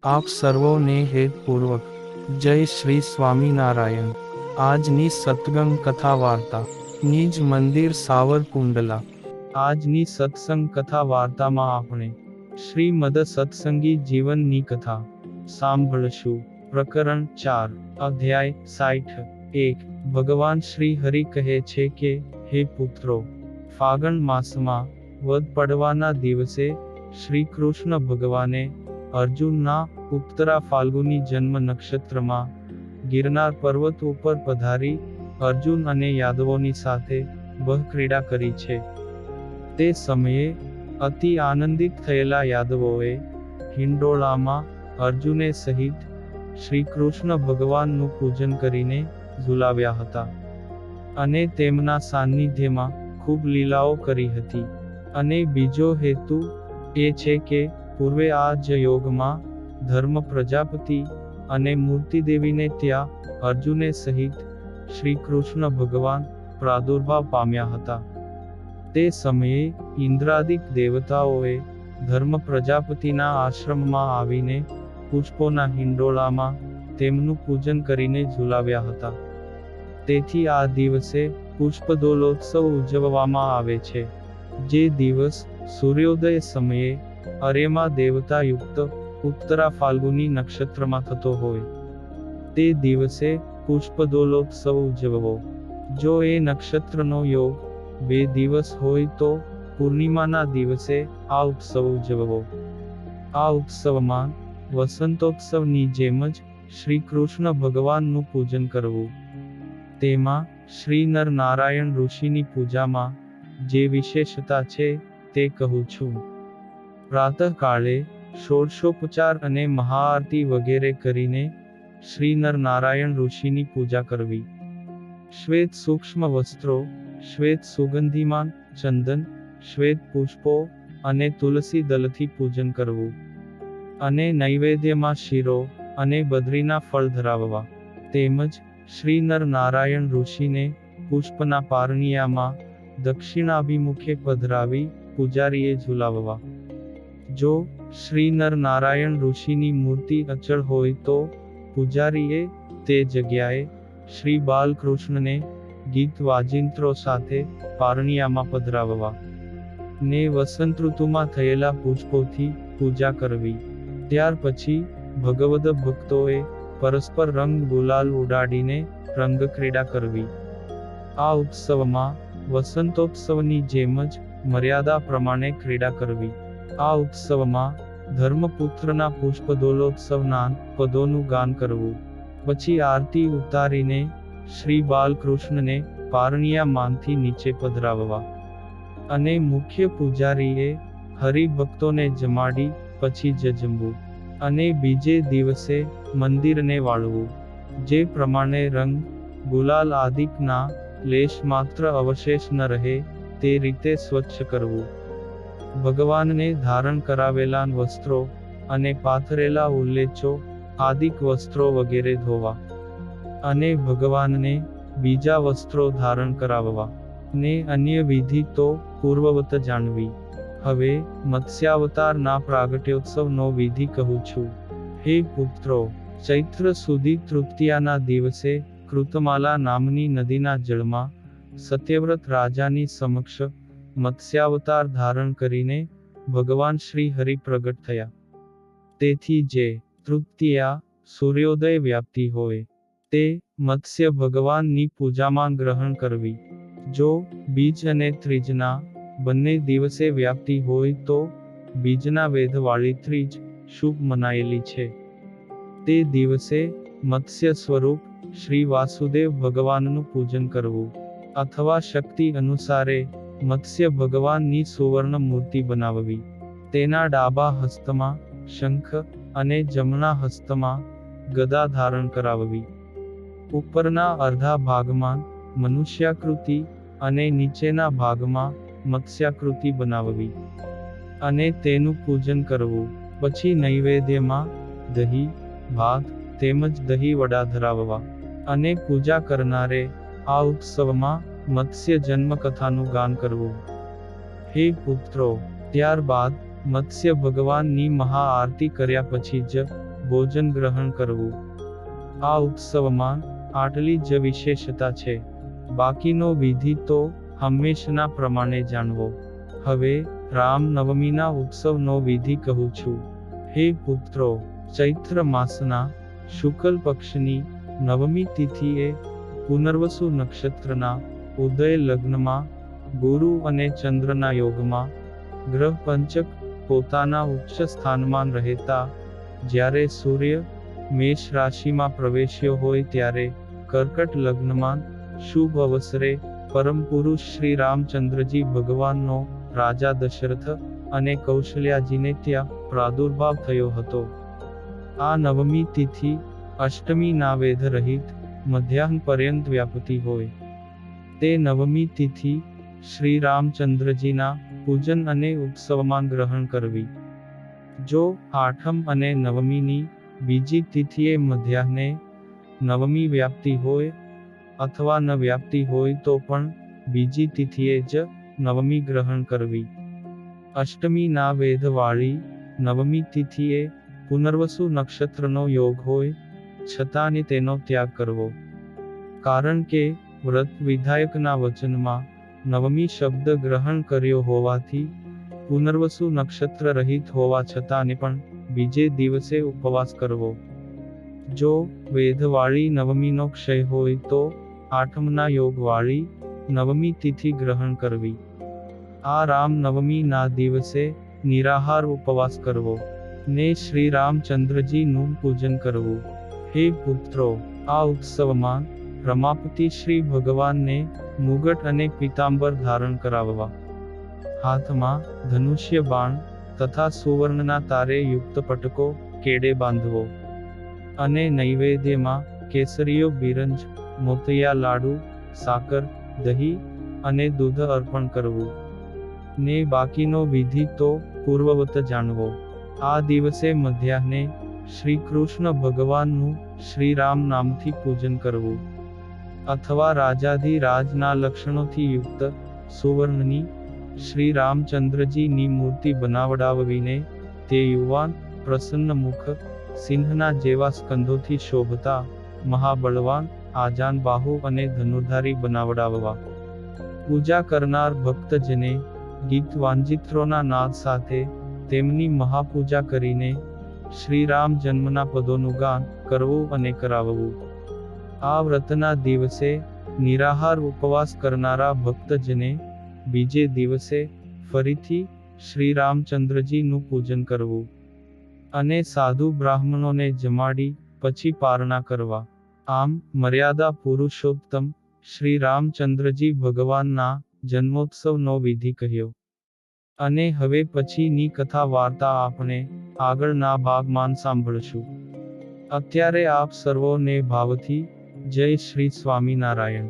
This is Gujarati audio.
આપ સર્વોને હેતપૂર્વક જય શ્રી સ્વામિનારાયણ। આજની સત્સંગ કથા વાર્તા નિજ મંદિર સાવરકુંડલા। આજની સત્સંગ કથા વાર્તામાં આપણે શ્રીમદ સત્સંગી જીવનની કથા સાંભળશું। પ્રકરણ 4 અધ્યાય 61। ભગવાન શ્રી હરિ કહે છે કે, હે પુત્રો, ફાગણ માસમાં વદ પડવાના દિવસે શ્રી કૃષ્ણ ભગવાને અર્જુનના ઉત્તરા ફાલ્ગુની જન્મ નક્ષત્રમાં ગિરનાર પર્વત ઉપર પધારી અર્જુન અને યાદવોની સાથે બહક્રીડા કરી છે। તે સમયે અતિ આનંદિત થયેલા યાદવોએ હિંડોળામાં અર્જુને સહિત શ્રી કૃષ્ણ ભગવાનનું પૂજન કરીને ઝુલાવ્યા હતા અને તેમના સાનિધ્યમાં ખૂબ લીલાઓ કરી હતી। અને બીજો હેતુ એ છે કે પૂર્વે આ જ યોગમાં ધર્મ પ્રજાપતિ અને મૂર્તિદેવીને ત્યાં અર્જુને સહિત શ્રી કૃષ્ણ ભગવાન પ્રાદુર્ભાવ પામ્યા હતા। તે સમયે ઇન્દ્રાદિક દેવતાઓએ ધર્મ પ્રજાપતિના આશ્રમમાં આવીને પુષ્પોના હિંડોળામાં તેમનું પૂજન કરીને ઝુલાવ્યા હતા। તેથી આ દિવસે પુષ્પદોલોત્સવ ઉજવવામાં આવે છે, જે દિવસ સૂર્યોદય સમયે અરેમા દેવતા યુક્ત ઉત્તરા ફાલ્ગુની નક્ષત્રમાં થતો હોય તે દિવસે પુષ્પદોલોત્સવ ઉજવવો। જો એ નક્ષત્રનો યોગ 2 દિવસ હોય તો પૂર્ણિમાના દિવસે આ ઉત્સવ ઉજવવો। આ ઉત્સવમાં વસંતોત્સવની જેમ જ શ્રી કૃષ્ણ ભગવાનનું પૂજન કરવું। તેમાં શ્રી નર નારાયણ ઋષિની પૂજામાં જે વિશેષતા છે તે કહું છું। પ્રાતઃકાળે ષોડશોપચાર અને મહાઆરતી વગેરે કરીને શ્રી નર નારાયણ ઋષિની પૂજા કરવી। શ્વેત સૂક્ષ્મ વસ્ત્રો, શ્વેત સુગંધિમાન ચંદન, શ્વેત પુષ્પો અને તુલસી દલથી પૂજન કરવું અને નૈવેદ્યમાં શીરો અને બદ્રીના ફળ ધરાવવા। તેમજ શ્રી નર નારાયણ ઋષિને પુષ્પના પારણિયામાં દક્ષિણાભિમુખે પધરાવી પૂજારીએ ઝુલાવવા। જો શ્રી નર નારાયણ ઋષિની મૂર્તિ અચળ હોય તો પૂજારીએ તે જગ્યાએ શ્રી બાલકૃષ્ણને ગીત વાજિંત્રો સાથે પારણિયામાં પધરાવવા ને વસંતઋતુમાં થયેલા પુષ્પોથી પૂજા કરવી। ત્યાર પછી ભગવદ ભક્તોએ પરસ્પર રંગ ગુલાલ ઉડાડીને રંગક્રીડા કરવી। આ ઉત્સવમાં વસંતોત્સવની જેમ જ મર્યાદા પ્રમાણે ક્રીડા કરવી। આ ઉત્સવમાં ધર્મપુત્રના પુષ્પદોલોત્સવના પદોનું ગાન કરવું। પછી આરતી ઉતારીને શ્રી બાલકૃષ્ણને પારણિયામાંથી નીચે પધરાવવા અને મુખ્ય પૂજારીએ હરિભક્તોને જમાડી પછી જમવું અને બીજે દિવસે મંદિરને વાળવું। જે પ્રમાણે રંગ ગુલાલ આદિકના લેશ માત્ર અવશેષ ન રહે તે રીતે સ્વચ્છ કરવું। ભગવાનને ધારણ કરાવેલા વસ્ત્રો અને પાથરેલા ઉલ્લેચો આદિક વસ્ત્રો વગેરે ધોવા અને ભગવાનને બીજા વસ્ત્રો ધારણ કરાવવા ને અન્ય વિધિ તો પૂર્વવત જાણવી। હવે મત્સ્યાવતારના પ્રાગટ્યોત્સવનો વિધિ કહું છું। હે પુત્રો, ચૈત્ર સુધી તૃતીયાના દિવસે કૃતમાલા નામની નદીના જળમાં સત્યવ્રત રાજાની સમક્ષ મત્સ્યાવતાર ધારણ કરીને ભગવાન શ્રી હરિ પ્રગટ થયા। તેથી જે તૃતીયા સૂર્યોદય વ્યાપ્તિ હોય તે મત્સ્ય ભગવાનની પૂજામાં ગ્રહણ કરવી। જો બીજ અને ત્રીજના બંને દિવસે વ્યાપ્તિ હોય તો બીજના વેધવાળી ત્રીજ શુભ મનાયેલી છે। તે દિવસે મત્સ્ય સ્વરૂપ શ્રી વાસુદેવ ભગવાનનું પૂજન કરવું અથવા શક્તિ અનુસારે મત્સ્ય ભગવાનની સુવર્ણ મૂર્તિ બનાવવી। તેના ડાબા હસ્તમાં શંખ અને જમણા હસ્તમાં ગદા ધારણ કરાવવી। ઉપરના અર્ધા ભાગમાં મનુષ્યાકૃતિ અને નીચેના ભાગમાં મત્સ્યાકૃતિ બનાવવી અને તેનું પૂજન કરવું। પછી નૈવેદ્યમાં દહીં, ભાત તેમજ દહીં વડા ધરાવવા અને પૂજા કરનારે આ ઉત્સવમાં મત્સ્ય જન્મ કથાનું ગાન કરવું। હે પુત્રો, ત્યારબાદ મત્સ્ય ભગવાનની મહાઆરતી કર્યા પછી જ ભોજન ગ્રહણ કરવું. આ ઉત્સવમાં આટલી જ વિશેષતા છે. બાકીનો વિધિ તો હંમેશના પ્રમાણે જાણવો. હવે રામનવમીના ઉત્સવનો વિધિ કહું છું. હે પુત્રો, ચૈત્ર માસના શુક્લ પક્ષની નવમી તિથિએ પુનર્વસુ નક્ષત્રના ઉદય લગ્નમાં ગુરુ અને ચંદ્રના યોગમાં ગ્રહ પંચક પોતાના ઉચ્ચ સ્થાનમાં રહેતા જ્યારે સૂર્ય મેષ રાશિમાં પ્રવેશ્યો હોય ત્યારે કર્કટ લગ્નમાં શુભ અવસરે પરમ પુરુષ શ્રી રામચંદ્રજી ભગવાનનો રાજા દશરથ અને કૌશલ્યાજીને ત્યાં પ્રાદુર્ભાવ થયો હતો. આ નવમી તિથિ અષ્ટમીના વેધ રહિત મધ્યાહન પર્યંત વ્યાપતી હોય. તે નવમી તિથિ શ્રી રામચંદ્રજીના પૂજન અને ઉત્સવમાં ગ્રહણ કરવી. જો આઠમ અને નવમીની બીજી તિથિએ મધ્યાહ્ને નવમી વ્યાપ્તિ હોય અથવા ન વ્યાપ્તિ હોય તો પણ બીજી તિથિએ જ નવમી ગ્રહણ કરવી. અષ્ટમીના વેધવાળી નવમી તિથિએ પુનર્વસુ નક્ષત્રનો યોગ હોય છતાંની તેનો ત્યાગ કરવો. કારણ કે વ્રત વિધાયકના વચનમાં નવમી શબ્દ ગ્રહણ કર્યો હોવાથી પુનર્વસુ નક્ષત્ર રહિત હોવા છતાંને પણ બીજે દિવસે ઉપવાસ કરવો. જો વેધવાળી નવમીનો ક્ષય હોય તો આઠમના યોગવાળી નવમી તિથિ ગ્રહણ કરવી. આ રામનવમીના દિવસે નિરાહાર ઉપવાસ કરવો ને શ્રી રામચંદ્રજીનું પૂજન કરવું. હે પુત્રો, આ ઉત્સવમાં રમાપતિ શ્રી ભગવાનને મુગટ અને પીતાંબર ધારણ કરાવવા. હાથમાં ધનુષ્ય બાણ તથા સુવર્ણના તારે યુક્ત પટકો કેડે બાંધવો. અને નૈવેદ્યમાં કેસરીયો બિરંજ, મોતિયા લાડુ, સાકર, દહીં અને દૂધ અર્પણ કરવું. ને બાકીનો વિધિ તો પૂર્વવત જાણવો. આ દિવસે મધ્યાહ્ને શ્રી કૃષ્ણ ભગવાનનું શ્રી રામ નામથી પૂજન કરવું. અથવા રાજાધિરાજના લક્ષણોથી યુક્ત સુવર્ણની શ્રી રામચંદ્રજીની મૂર્તિ બનાવડાવીને તે યુવાન, પ્રસન્ન મુખ, સિંહના જેવા સ્કંધોથી શોભતા, મહાબળવાન, આજાન બાહુ અને ધનુર્ધારી બનાવડાવવા. પૂજા કરનાર ભક્તજને ગીત વાંજિત્રોના નાદ સાથે તેમની મહાપૂજા કરીને શ્રી રામ જન્મના પદોનું ગાન કરવું અને કરાવવું. આ વ્રતના દિવસે નિરાહાર ઉપવાસ કરનારા ભક્તજને બીજે દિવસે ફરીથી શ્રી રામચંદ્રજીનું પૂજન કરવું અને સાધુ બ્રાહ્મણોને જમાડી પછી પારણા કરવા. આમ મર્યાદા પુરુષોત્તમ શ્રી રામચંદ્રજી ભગવાનના જન્મોત્સવનો વિધિ કહ્યો. અને હવે પછીની કથા વાર્તા આપણે આગળના ભાગમાં સાંભળશું. અત્યારે આપ સર્વોને ભાવથી જય શ્રી સ્વામિનારાયણ.